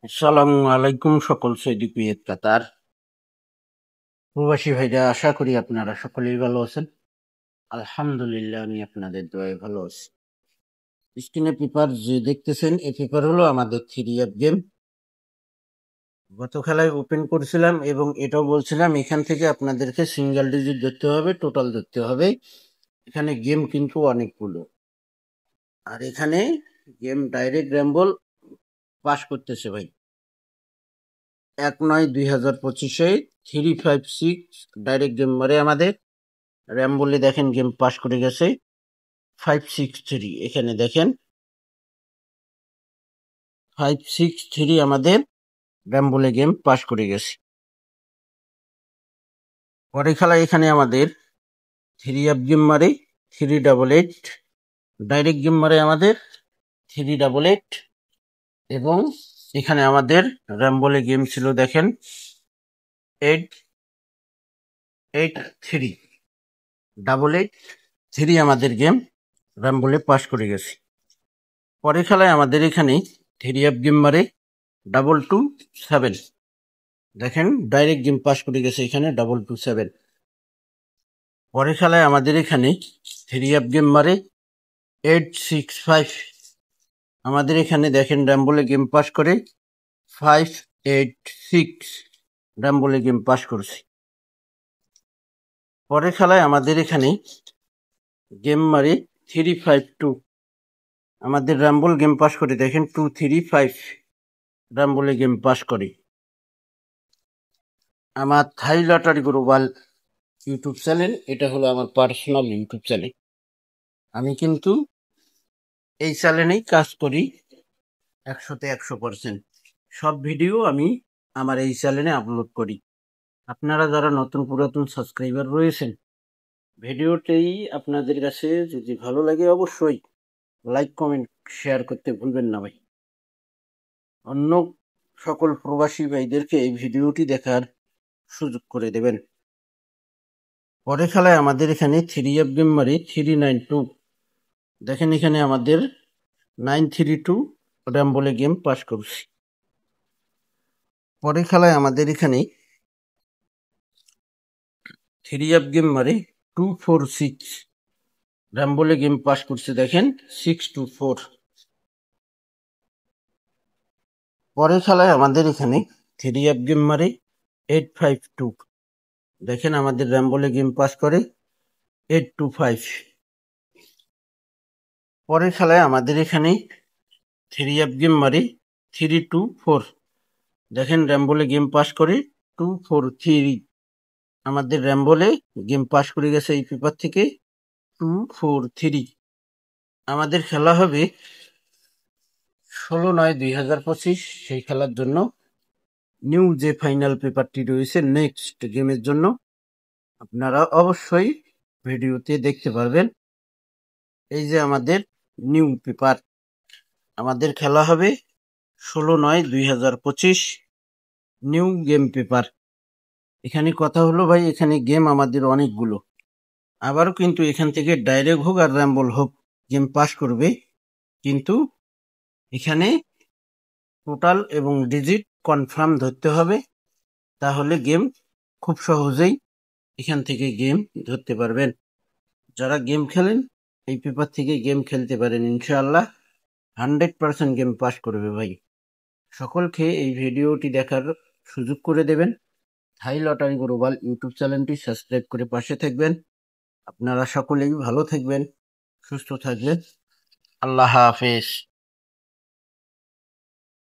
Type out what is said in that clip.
আসসালামু আলাইকুম সকল সৌদি কুয়েত কাতার প্রবাসী ভাইরা, আশা করি আপনারা সকলেই ভালো আছেন। আলহামদুলিল্লাহ, আমি আপনাদের দোয়ায় ভালো আছি। স্ক্রিনে পেপার যে দেখতেছেন, এই পেপার হলো আমাদের 3 গেম। গত খেলায় ওপেন করেছিলাম এবং এটাও বলছিলাম এখান থেকে আপনাদেরকে সিঙ্গেল ডিজিট ধরতে হবে, টোটাল ধরতে হবে। এখানে গেম কিন্তু অনেকগুলো, আর এখানে গেম ডাইরেক্ট র্যাম্বল পাস করতেছে ভাই। 1/9/2025 356 ডাইরেক্ট গেম মারে আমাদের র্যাম্বলে। দেখেন গেম পাস করে গেছে 563। এখানে দেখেন 563 আমাদের র্যাম্বলে গেম পাস করে গেছে। পরে খেলা এখানে আমাদের 3 গেম মারে 388, ডাইরেক্ট গেম মারে আমাদের 388, এবং এখানে আমাদের র্যাম্বলে গেম ছিল দেখেন 883 আমাদের গেম র্যাম্বলে পাস করে গেছে। পরে খেলায় আমাদের এখানে 3 গেম মারে 227, দেখেন ডাইরেক্ট গেম পাস করে গেছে এখানে 227। পরে খেলায় আমাদের এখানে 3 গেম মারে 865, আমাদের এখানে দেখেন র্যাম্বলে গেম পাস করে 586, র্যাম্বলে গেম পাস করছে। পরে খেলায় আমাদের এখানে গেম মারে 352, আমাদের র্যাম্বল গেম পাস করে দেখেন 235, র্যাম্বলে গেম পাস করে। আমার থাই লটারি গ্লোবাল ইউটিউব চ্যানেল, এটা হলো আমার পার্সোনাল ইউটিউব চ্যানেল। আমি কিন্তু এই চ্যানেলেই কাজ করি 100তে 100%। সব ভিডিও আমি আমার এই চ্যানেলে আপলোড করি। আপনারা যারা নতুন পুরাতন সাবস্ক্রাইবার রয়েছেন, ভিডিওটাই আপনাদের কাছে যদি ভালো লাগে অবশ্যই লাইক কমেন্ট শেয়ার করতে ভুলবেন না ভাই। অন্য সকল প্রবাসী ভাইদেরকে এই ভিডিওটি দেখার সুযোগ করে দেবেন। পরে খেলায় আমাদের এখানে 3 গেম মারি 392, দেখেন এখানে আমাদের 932 র্যাম্বলে গেম পাস করছি। পরে খেলায় আমাদের এখানে 3 গেম মারে 246, র্যাম্বলে গেম পাস করছে দেখেন 624। পরে খেলায় আমাদের এখানে 3 গেম মারে 852, দেখেন আমাদের র্যাম্বলে গেম পাস করে 825। পরে খেলায় আমাদের এখানে 3 গেম মারে 324, দেখেন র্যাম্বলে গেম পাস করে 243, আমাদের র্যাম্বলে গেম পাস করে গেছে এই পেপার থেকে 243। আমাদের খেলা হবে 16/9/2025। সেই খেলার জন্য নিউ যে ফাইনাল পেপারটি রয়েছে নেক্সট গেমের জন্য আপনারা অবশ্যই ভিডিওতে দেখতে পারবেন। এই যে আমাদের নিউ পেপার, আমাদের খেলা হবে 16/9/2025 নিউ গেম পেপার। এখানে কথা হলো ভাই, এখানে গেম আমাদের অনেকগুলো, আবারও কিন্তু এখান থেকে ডাইরেক্ট হোক আর র্যাম্বল হোক গেম পাস করবে, কিন্তু এখানে টোটাল এবং ডিজিট কনফার্ম ধরতে হবে, তাহলে গেম খুব সহজেই এখান থেকে গেম ধরতে পারবেন। যারা গেম খেলেন এই পেপার থেকে গেম খেলতে পারেন, ইনশাআল্লাহ 100% গেম পাস করবে ভাই। সকলকে এই ভিডিওটি দেখার সুযোগ করে দেবেন। থাই লটারি গ্লোবাল ইউটিউব চ্যানেলটি সাবস্ক্রাইব করে পাশে থাকবেন। আপনারা সকলেই ভালো থাকবেন, সুস্থ থাকবেন। আল্লাহ হাফেজ।